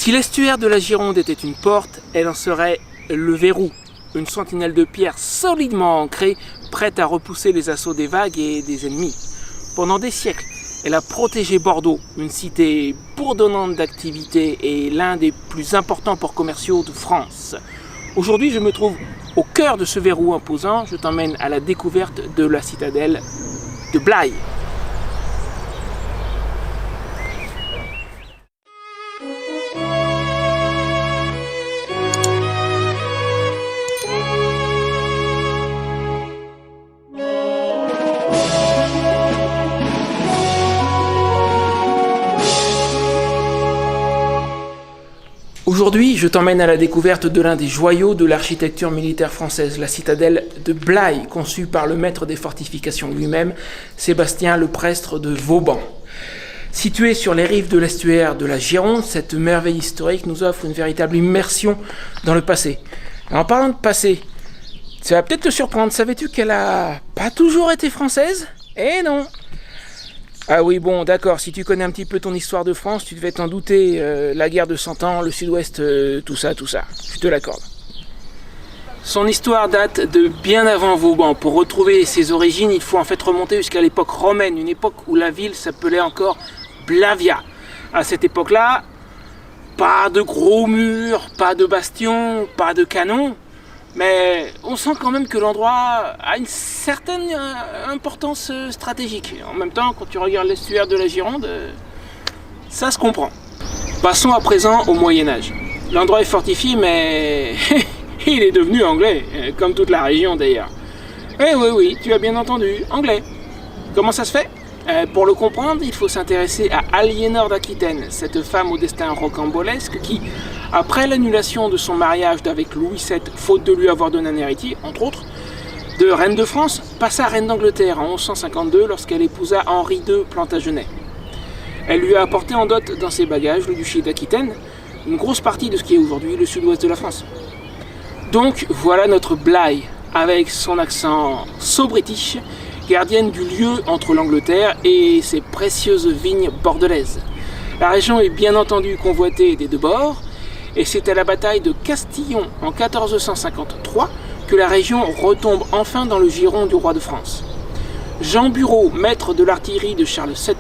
Si l'estuaire de la Gironde était une porte, elle en serait le verrou, une sentinelle de pierre solidement ancrée, prête à repousser les assauts des vagues et des ennemis. Pendant des siècles, elle a protégé Bordeaux, une cité bourdonnante d'activité et l'un des plus importants ports commerciaux de France. Aujourd'hui, je me trouve au cœur de ce verrou imposant. Je t'emmène à la découverte de la citadelle de Blaye. Aujourd'hui, je t'emmène à la découverte de l'un des joyaux de l'architecture militaire française, la citadelle de Blaye, conçue par le maître des fortifications lui-même, Sébastien le Prestre de Vauban. Située sur les rives de l'estuaire de la Gironde, cette merveille historique nous offre une véritable immersion dans le passé. En parlant de passé, ça va peut-être te surprendre, savais-tu qu'elle a pas toujours été française ? Eh non! Ah oui, bon, d'accord, si tu connais un petit peu ton histoire de France, tu devais t'en douter, la guerre de 100 ans, le sud-ouest, tout ça, je te l'accorde. Son histoire date de bien avant Vauban. Pour retrouver ses origines, il faut en fait remonter jusqu'à l'époque romaine, une époque où la ville s'appelait encore Blavia. À cette époque-là, pas de gros murs, pas de bastions, pas de canons, mais on sent quand même que l'endroit a une certaine importance stratégique. En même temps, quand tu regardes l'estuaire de la Gironde, ça se comprend. Passons à présent au Moyen-Âge. L'endroit est fortifié, mais il est devenu anglais, comme toute la région d'ailleurs. Oui, tu as bien entendu, anglais. Comment ça se fait ? Pour le comprendre, il faut s'intéresser à Aliénor d'Aquitaine, cette femme au destin rocambolesque qui, après l'annulation de son mariage avec Louis VII, faute de lui avoir donné un héritier, entre autres, de reine de France, passa reine d'Angleterre en 1152 lorsqu'elle épousa Henri II Plantagenet. Elle lui a apporté en dot dans ses bagages le duché d'Aquitaine, une grosse partie de ce qui est aujourd'hui le sud-ouest de la France. Donc voilà notre Blaye, avec son accent so-british, gardienne du lieu entre l'Angleterre et ses précieuses vignes bordelaises. La région est bien entendu convoitée des deux bords, et c'est à la bataille de Castillon en 1453 que la région retombe enfin dans le giron du roi de France. Jean Bureau, maître de l'artillerie de Charles VII,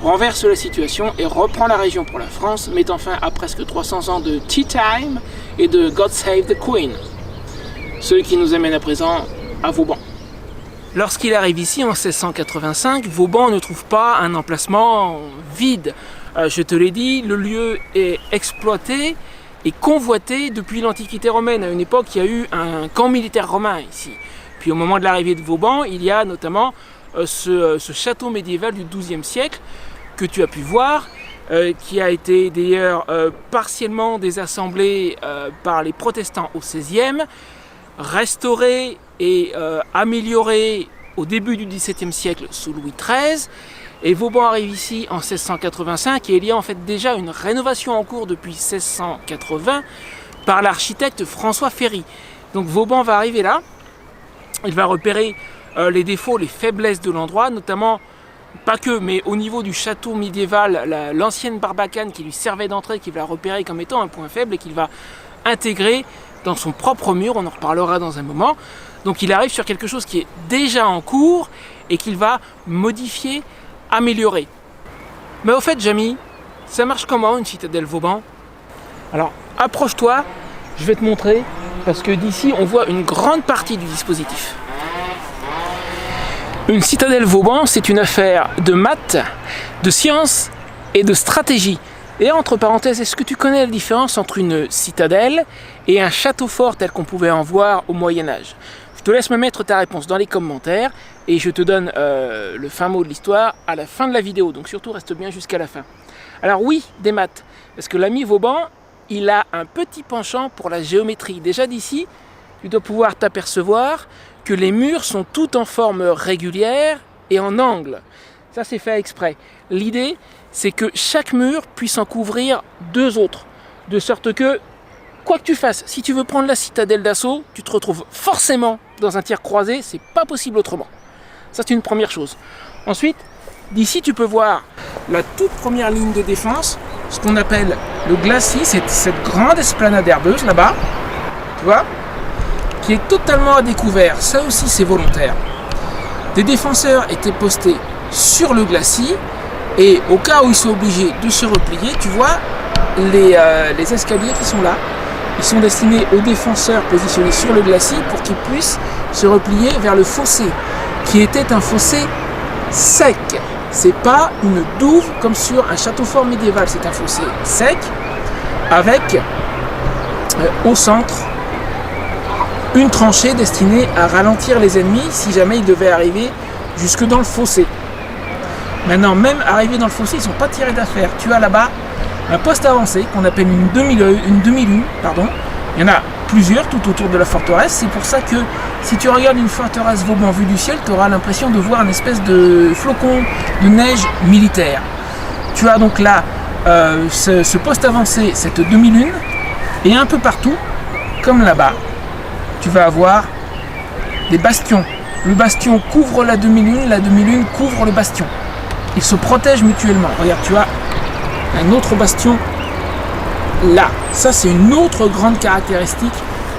renverse la situation et reprend la région pour la France, mettant fin à presque 300 ans de Tea Time et de God Save the Queen. Ce qui nous amène à présent à Vauban. Lorsqu'il arrive ici en 1685, Vauban ne trouve pas un emplacement vide. Je te l'ai dit, le lieu est exploité et convoité depuis l'Antiquité romaine. À une époque, il y a eu un camp militaire romain ici. Puis au moment de l'arrivée de Vauban, il y a notamment ce château médiéval du XIIe siècle que tu as pu voir, qui a été d'ailleurs partiellement désassemblé par les protestants au XVIe, restauré et amélioré au début du XVIIe siècle sous Louis XIII. Et Vauban arrive ici en 1685 et il y a en fait déjà une rénovation en cours depuis 1680 par l'architecte François Ferry. Donc Vauban va arriver là, il va repérer les défauts, les faiblesses de l'endroit, notamment, pas que, mais au niveau du château médiéval, l'ancienne barbacane qui lui servait d'entrée, qu'il va repérer comme étant un point faible et qu'il va intégrer dans son propre mur, on en reparlera dans un moment. Donc il arrive sur quelque chose qui est déjà en cours et qu'il va modifier, améliorer. Mais au fait, Jamy, ça marche comment une citadelle Vauban ? Alors approche-toi, je vais te montrer, parce que d'ici on voit une grande partie du dispositif. Une citadelle Vauban, c'est une affaire de maths, de sciences et de stratégie. Et entre parenthèses, est-ce que tu connais la différence entre une citadelle et un château fort tel qu'on pouvait en voir au Moyen-Âge ? Je te laisse me mettre ta réponse dans les commentaires et je te donne le fin mot de l'histoire à la fin de la vidéo. Donc surtout, reste bien jusqu'à la fin. Alors oui, des maths, parce que l'ami Vauban, il a un petit penchant pour la géométrie. Déjà d'ici, tu dois pouvoir t'apercevoir que les murs sont tous en forme régulière et en angle. Ça, c'est fait exprès. L'idée, c'est que chaque mur puisse en couvrir deux autres, de sorte que, quoi que tu fasses, si tu veux prendre la citadelle d'assaut, tu te retrouves forcément dans un tir croisé, c'est pas possible autrement. Ça, c'est une première chose. Ensuite, d'ici, tu peux voir la toute première ligne de défense ce qu'on appelle le glacis, c'est cette grande esplanade herbeuse là-bas, tu vois, qui est totalement à découvert. Ça aussi, c'est volontaire. Des défenseurs étaient postés sur le glacis, et au cas où ils sont obligés de se replier, tu vois les escaliers qui sont là. Ils sont destinés aux défenseurs positionnés sur le glacis pour qu'ils puissent se replier vers le fossé, qui était un fossé sec. C'est pas une douve comme sur un château fort médiéval, c'est un fossé sec avec au centre une tranchée destinée à ralentir les ennemis si jamais ils devaient arriver jusque dans le fossé. Maintenant, même arrivés dans le fossé, ils ne sont pas tirés d'affaire. Tu as là-bas un poste avancé qu'on appelle une demi-lune. Il y en a plusieurs tout autour de la forteresse. C'est pour ça que si tu regardes une forteresse Vauban vue du ciel, tu auras l'impression de voir une espèce de flocon de neige militaire. Tu as donc là ce poste avancé, cette demi-lune, et un peu partout, comme là-bas, tu vas avoir des bastions. Le bastion couvre la demi-lune couvre le bastion. Ils se protègent mutuellement. Regarde, tu as un autre bastion là. Ça, c'est une autre grande caractéristique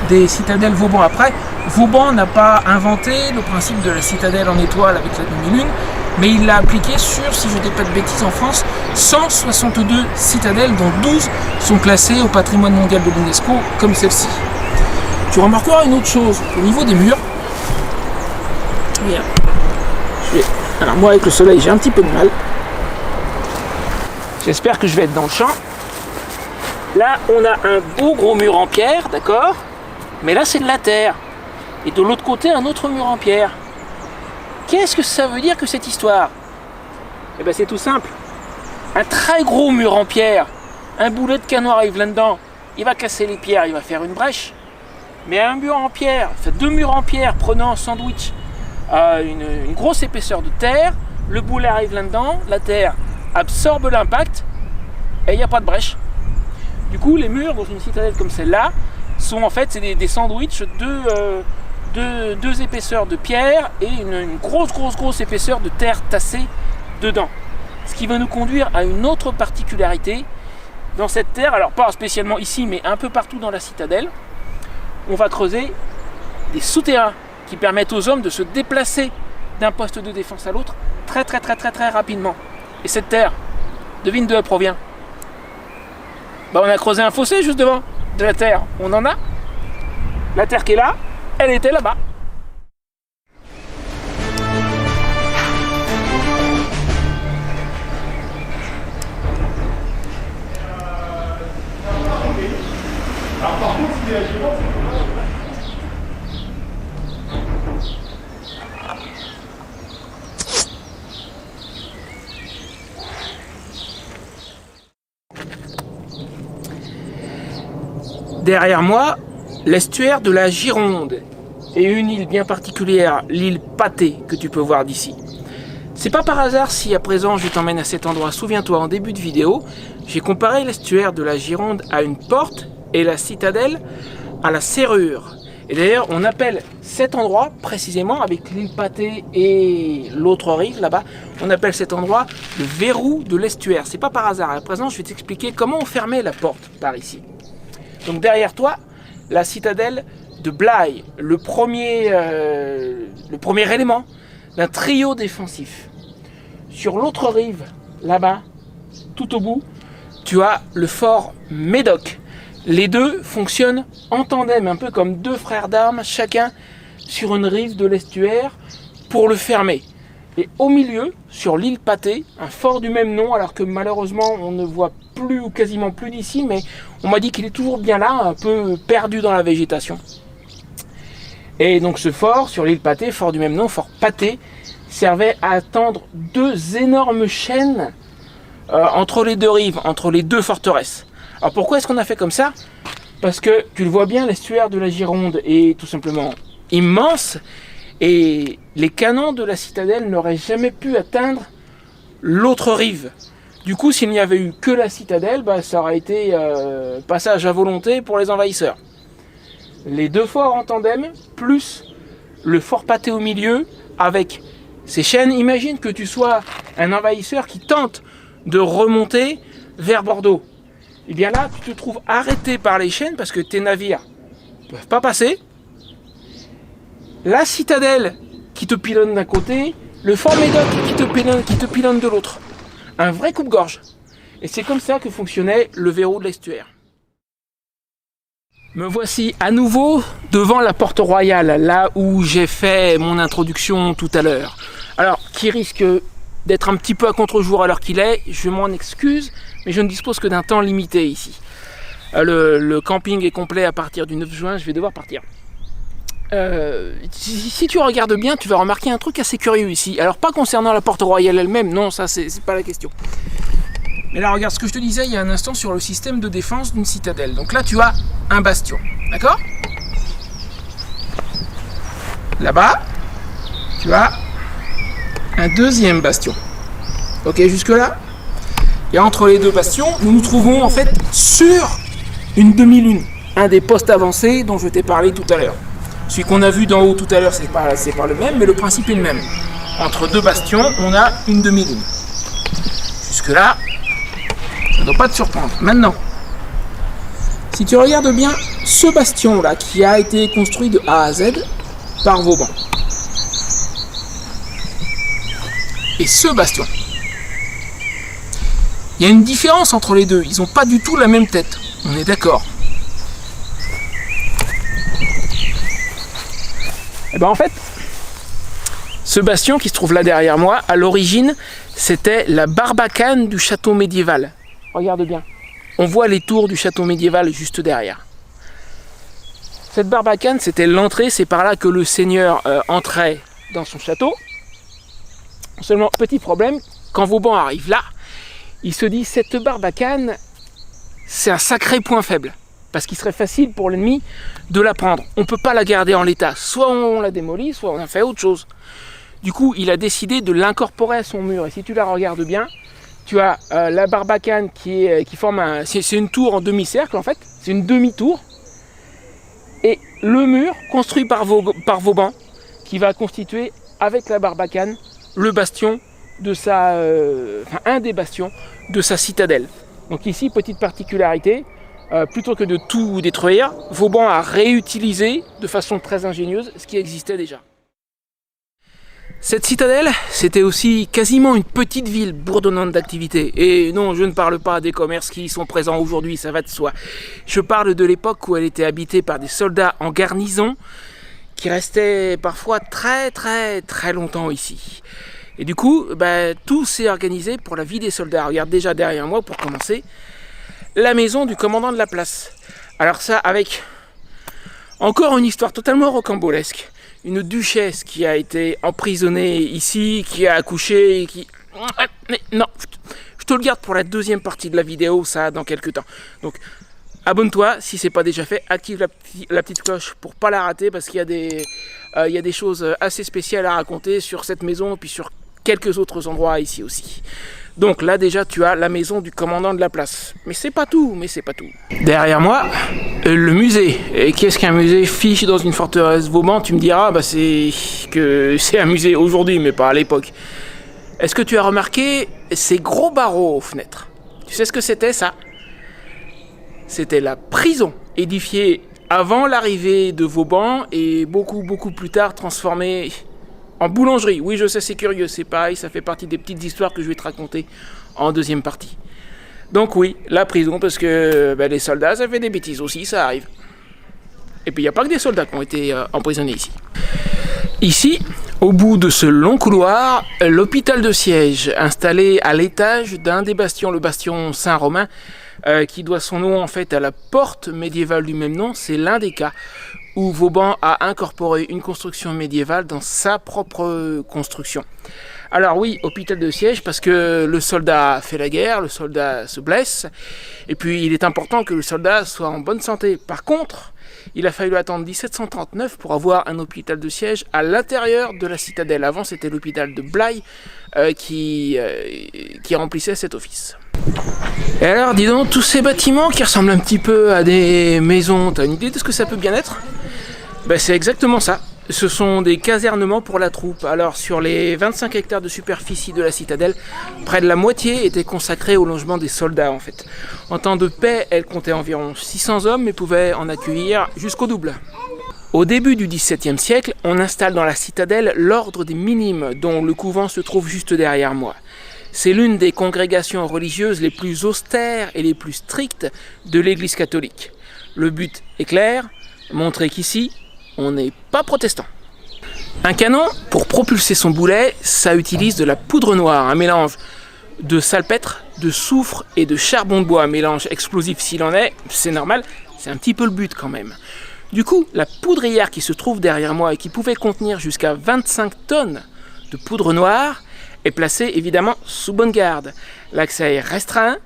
des citadelles Vauban. Après, Vauban n'a pas inventé le principe de la citadelle en étoile avec la demi-lune, mais il l'a appliqué sur, si je ne dis pas de bêtises, en France, 162 citadelles, dont 12 sont classées au patrimoine mondial de l'UNESCO, comme celle-ci. Tu remarqueras une autre chose, au niveau des murs. Regarde. Alors moi, avec le soleil, j'ai un petit peu de mal. J'espère que je vais être dans le champ. Là, on a un beau gros mur en pierre, d'accord? Mais là, c'est de la terre. Et de l'autre côté, un autre mur en pierre. Qu'est-ce que ça veut dire que cette histoire? Eh bien, c'est tout simple. Un très gros mur en pierre, un boulet de canon arrive là-dedans, il va casser les pierres, il va faire une brèche. Mais un mur en pierre, enfin deux murs en pierre prenant en sandwich une grosse épaisseur de terre, le boulet arrive là-dedans, la terre absorbe l'impact et il n'y a pas de brèche. Du coup, les murs dans une citadelle comme celle-là sont en fait c'est des sandwichs deux épaisseurs de pierre et une grosse épaisseur de terre tassée dedans. Ce qui va nous conduire à une autre particularité dans cette terre, alors pas spécialement ici, mais un peu partout dans la citadelle. On va creuser des souterrains qui permettent aux hommes de se déplacer d'un poste de défense à l'autre très rapidement. Et cette terre, devine d'où elle provient? On a creusé un fossé juste devant de la terre. On en a. La terre qui est là, elle était là-bas. Alors par contre, si la Gironde, Derrière moi, l'estuaire de la Gironde et une île bien particulière, l'île Patay, que tu peux voir d'ici. C'est pas par hasard si à présent je t'emmène à cet endroit. Souviens-toi, en début de vidéo, j'ai comparé l'estuaire de la Gironde à une porte et la citadelle à la serrure. Et d'ailleurs, on appelle cet endroit, précisément, avec l'île Patay et l'autre rive là-bas, on appelle cet endroit le verrou de l'estuaire. C'est pas par hasard. À présent, je vais t'expliquer comment on fermait la porte par ici. Donc derrière toi, la citadelle de Blaye, le premier élément d'un trio défensif. Sur l'autre rive, là-bas, tout au bout, tu as le fort Médoc. Les deux fonctionnent en tandem, un peu comme deux frères d'armes, chacun sur une rive de l'estuaire pour le fermer. Et au milieu, sur l'île Patay, un fort du même nom, alors que malheureusement on ne voit plus ou quasiment plus d'ici, mais on m'a dit qu'il est toujours bien là, un peu perdu dans la végétation. Et donc ce fort, sur l'île Patay, fort du même nom, fort Patay, servait à attendre deux énormes chaînes entre les deux rives, entre les deux forteresses. Alors pourquoi est-ce qu'on a fait comme ça? Parce que tu le vois bien, l'estuaire de la Gironde est tout simplement immense et les canons de la citadelle n'auraient jamais pu atteindre l'autre rive. Du coup, s'il n'y avait eu que la citadelle, ça aurait été passage à volonté pour les envahisseurs. Les deux forts en tandem, plus le fort Patay au milieu, avec ses chaînes. Imagine que tu sois un envahisseur qui tente de remonter vers Bordeaux, et bien là, tu te trouves arrêté par les chaînes parce que tes navires ne peuvent pas passer. La citadelle qui te pilonne d'un côté, le Fort Médoc qui te pilonne de l'autre. Un vrai coupe-gorge. Et c'est comme ça que fonctionnait le verrou de l'estuaire. Me voici à nouveau devant la porte royale, là où j'ai fait mon introduction tout à l'heure. Alors, qui risque d'être un petit peu à contre-jour à l'heure qu'il est, je m'en excuse, mais je ne dispose que d'un temps limité ici. Le camping est complet à partir du 9 juin, je vais devoir partir. Si tu regardes bien, tu vas remarquer un truc assez curieux ici. Alors, pas concernant la porte royale elle-même, non, ça c'est pas la question. Mais là, regarde ce que je te disais il y a un instant sur le système de défense d'une citadelle. Donc là, tu as un bastion, d'accord? Là-bas, tu as un deuxième bastion. Ok, jusque-là? Et entre les deux bastions, nous nous trouvons en fait sur une demi-lune. Un des postes avancés dont je t'ai parlé tout à l'heure. Celui qu'on a vu d'en haut tout à l'heure, c'est pas le même, mais le principe est le même. Entre deux bastions, on a une demi-lune. Jusque-là, ça ne doit pas te surprendre. Maintenant, si tu regardes bien ce bastion-là, qui a été construit de A à Z par Vauban, et ce bastion, il y a une différence entre les deux. Ils n'ont pas du tout la même tête. On est d'accord. Et ben en fait, ce bastion qui se trouve là derrière moi, à l'origine, c'était la barbacane du château médiéval. Regarde bien. On voit les tours du château médiéval juste derrière. Cette barbacane, c'était l'entrée. C'est par là que le seigneur entrait dans son château. Seulement, petit problème, quand Vauban arrive là, il se dit, cette barbacane, c'est un sacré point faible. Parce qu'il serait facile pour l'ennemi de la prendre. On ne peut pas la garder en l'état. Soit on la démolit, soit on en fait autre chose. Du coup, il a décidé de l'incorporer à son mur. Et si tu la regardes bien, tu as la barbacane qui forme un... C'est une tour en demi-cercle en fait. C'est une demi-tour. Et le mur construit par Vauban, qui va constituer avec la barbacane le bastion de sa... un des bastions de sa citadelle. Donc ici, petite particularité. Plutôt que de tout détruire, Vauban a réutilisé de façon très ingénieuse ce qui existait déjà. Cette citadelle, c'était aussi quasiment une petite ville bourdonnante d'activité. Et non, je ne parle pas des commerces qui y sont présents aujourd'hui, ça va de soi. Je parle de l'époque où elle était habitée par des soldats en garnison qui restaient parfois très longtemps ici. Et du coup, tout s'est organisé pour la vie des soldats. Regarde déjà derrière moi, pour commencer, la maison du commandant de la place. Alors ça, avec encore une histoire totalement rocambolesque. Une duchesse qui a été emprisonnée ici, qui a accouché, qui... Mais non, je te le garde pour la deuxième partie de la vidéo, ça, dans quelques temps. Donc, abonne-toi, si ce n'est pas déjà fait, active la petite cloche pour pas la rater, parce qu'il y a des choses assez spéciales à raconter sur cette maison, et puis sur quelques autres endroits ici aussi. Donc là déjà tu as la maison du commandant de la place. Mais c'est pas tout. Derrière moi, le musée. Et qu'est-ce qu'un musée fiche dans une forteresse Vauban? Tu me diras, c'est un musée aujourd'hui, mais pas à l'époque. Est-ce que tu as remarqué ces gros barreaux aux fenêtres? Tu sais ce que c'était ça? C'était la prison, édifiée avant l'arrivée de Vauban et beaucoup plus tard transformée en boulangerie. Oui, je sais, c'est curieux, c'est pareil, ça fait partie des petites histoires que je vais te raconter en deuxième partie. Donc oui, la prison, parce que les soldats, ça fait des bêtises aussi, ça arrive. Et puis il n'y a pas que des soldats qui ont été emprisonnés ici. Ici, au bout de ce long couloir, l'hôpital de siège, installé à l'étage d'un des bastions, le bastion Saint-Romain, qui doit son nom en fait à la porte médiévale du même nom. C'est l'un des cas où Vauban a incorporé une construction médiévale dans sa propre construction. Alors oui, hôpital de siège, parce que le soldat fait la guerre, le soldat se blesse, et puis il est important que le soldat soit en bonne santé. Par contre, il a fallu attendre 1739 pour avoir un hôpital de siège à l'intérieur de la citadelle. Avant, c'était l'hôpital de Blaye qui remplissait cet office. Et alors, dis donc, tous ces bâtiments qui ressemblent un petit peu à des maisons, t'as une idée de ce que ça peut bien être? C'est exactement ça. ce sont des casernements pour la troupe. Alors sur les 25 hectares de superficie de la citadelle, près de la moitié était consacrée au logement des soldats en fait. En temps de paix, elle comptait environ 600 hommes mais pouvait en accueillir jusqu'au double. Au début du XVIIe siècle, on installe dans la citadelle l'ordre des Minimes, dont le couvent se trouve juste derrière moi. C'est l'une des congrégations religieuses les plus austères et les plus strictes de l'Église catholique. Le but est clair, montrer qu'ici, on n'est pas protestant. Un canon, pour propulser son boulet, ça utilise de la poudre noire, un mélange de salpêtre, de soufre et de charbon de bois, un mélange explosif s'il en est, c'est normal, c'est un petit peu le but quand même. Du coup, la poudrière qui se trouve derrière moi et qui pouvait contenir jusqu'à 25 tonnes de poudre noire est placée évidemment sous bonne garde. L'accès est restreint,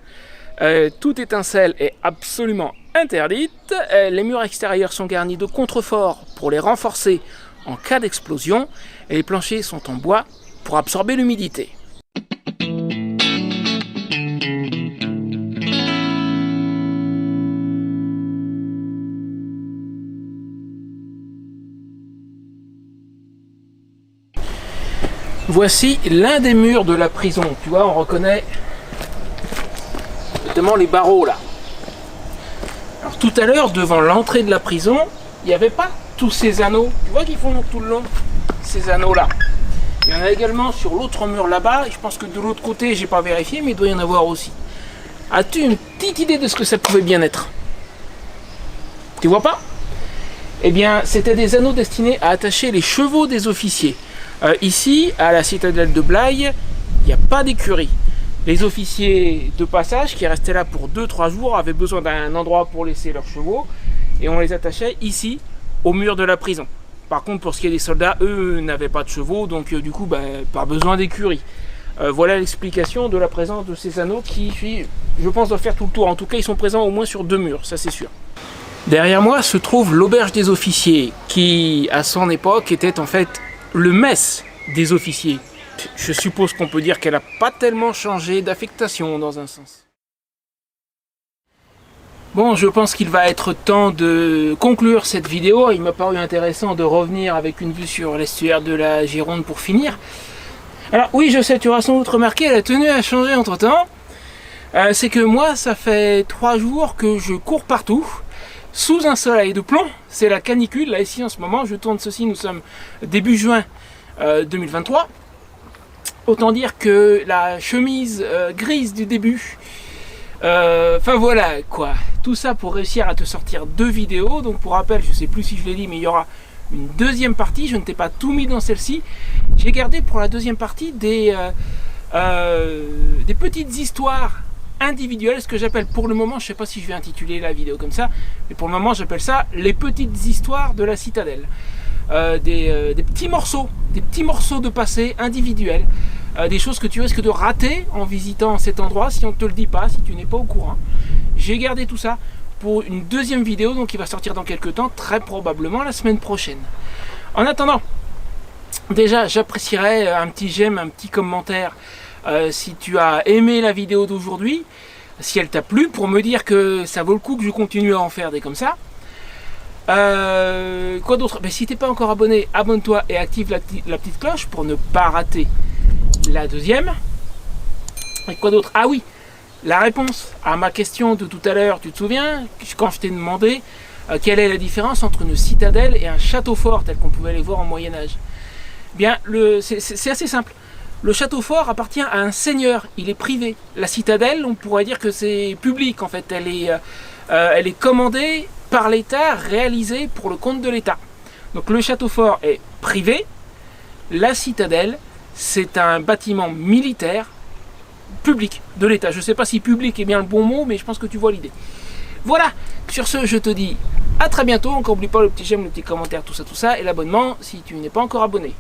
toute étincelle est absolument interdite, les murs extérieurs sont garnis de contreforts pour les renforcer en cas d'explosion et les planchers sont en bois pour absorber l'humidité. Voici l'un des murs de la prison. Tu vois, on reconnaît notamment les barreaux là. Alors tout à l'heure, devant l'entrée de la prison, il n'y avait pas tous ces anneaux. Tu vois qu'ils font tout le long, ces anneaux là. Il y en a également sur l'autre mur là-bas. Je pense que de l'autre côté, j'ai pas vérifié, mais il doit y en avoir aussi. As-tu une petite idée de ce que ça pouvait bien être? Tu vois pas? Eh bien, c'était des anneaux destinés à attacher les chevaux des officiers. Ici, à la citadelle de Blaye, il n'y a pas d'écurie. Les officiers de passage qui restaient là pour 2-3 jours avaient besoin d'un endroit pour laisser leurs chevaux et on les attachait ici, au mur de la prison. Par contre, pour ce qui est des soldats, eux n'avaient pas de chevaux, donc du coup, pas besoin d'écurie. Voilà l'explication de la présence de ces anneaux qui, je pense, doivent faire tout le tour. En tout cas, ils sont présents au moins sur 2 murs, ça c'est sûr. Derrière moi se trouve l'auberge des officiers, qui, à son époque, était en fait le mess des officiers. Je suppose qu'on peut dire qu'elle n'a pas tellement changé d'affectation dans un sens. Bon, je pense qu'il va être temps de conclure cette vidéo. Il m'a paru intéressant de revenir avec une vue sur l'estuaire de la Gironde pour finir. Alors oui, je sais, tu auras sans doute remarqué, la tenue a changé entre temps. C'est que moi, ça fait 3 jours que je cours partout, sous un soleil de plomb. C'est la canicule, là ici en ce moment, je tourne ceci, nous sommes début juin 2023. Autant dire que la chemise grise du début, enfin voilà quoi, tout ça pour réussir à te sortir 2 vidéos. Donc pour rappel, je ne sais plus si je l'ai dit, mais il y aura une deuxième partie, je ne t'ai pas tout mis dans celle-ci. J'ai gardé pour la deuxième partie des petites histoires individuelles, ce que j'appelle pour le moment, je ne sais pas si je vais intituler la vidéo comme ça, mais pour le moment j'appelle ça les petites histoires de la citadelle. Des petits morceaux de passé individuels, des choses que tu risques de rater en visitant cet endroit si on ne te le dit pas, si tu n'es pas au courant. J'ai gardé tout ça pour une deuxième vidéo, donc qui va sortir dans quelques temps, très probablement la semaine prochaine. En attendant, déjà j'apprécierais un petit j'aime, un petit commentaire si tu as aimé la vidéo d'aujourd'hui, si elle t'a plu, pour me dire que ça vaut le coup que je continue à en faire des comme ça. Quoi d'autre? Si t'es pas encore abonné, abonne-toi et active la petite cloche pour ne pas rater la deuxième. Et quoi d'autre? Ah oui, la réponse à ma question de tout à l'heure, tu te souviens, quand je t'ai demandé quelle est la différence entre une citadelle et un château fort tel qu'on pouvait les voir au Moyen-Âge. Bien, c'est assez simple. Le château fort appartient à un seigneur, il est privé. La citadelle, on pourrait dire que c'est public en fait, elle est commandée par l'État, réalisée pour le compte de l'État. Donc le château fort est privé, la citadelle, c'est un bâtiment militaire public de l'État. Je ne sais pas si public est bien le bon mot, mais je pense que tu vois l'idée. Voilà, sur ce, je te dis à très bientôt. Encore n'oublie pas le petit j'aime, le petit commentaire, tout ça, et l'abonnement si tu n'es pas encore abonné.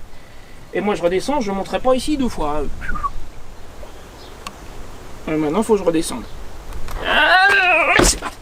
Et moi je redescends, je ne monterai pas ici 2 fois. Et maintenant il faut que je redescende. C'est parti.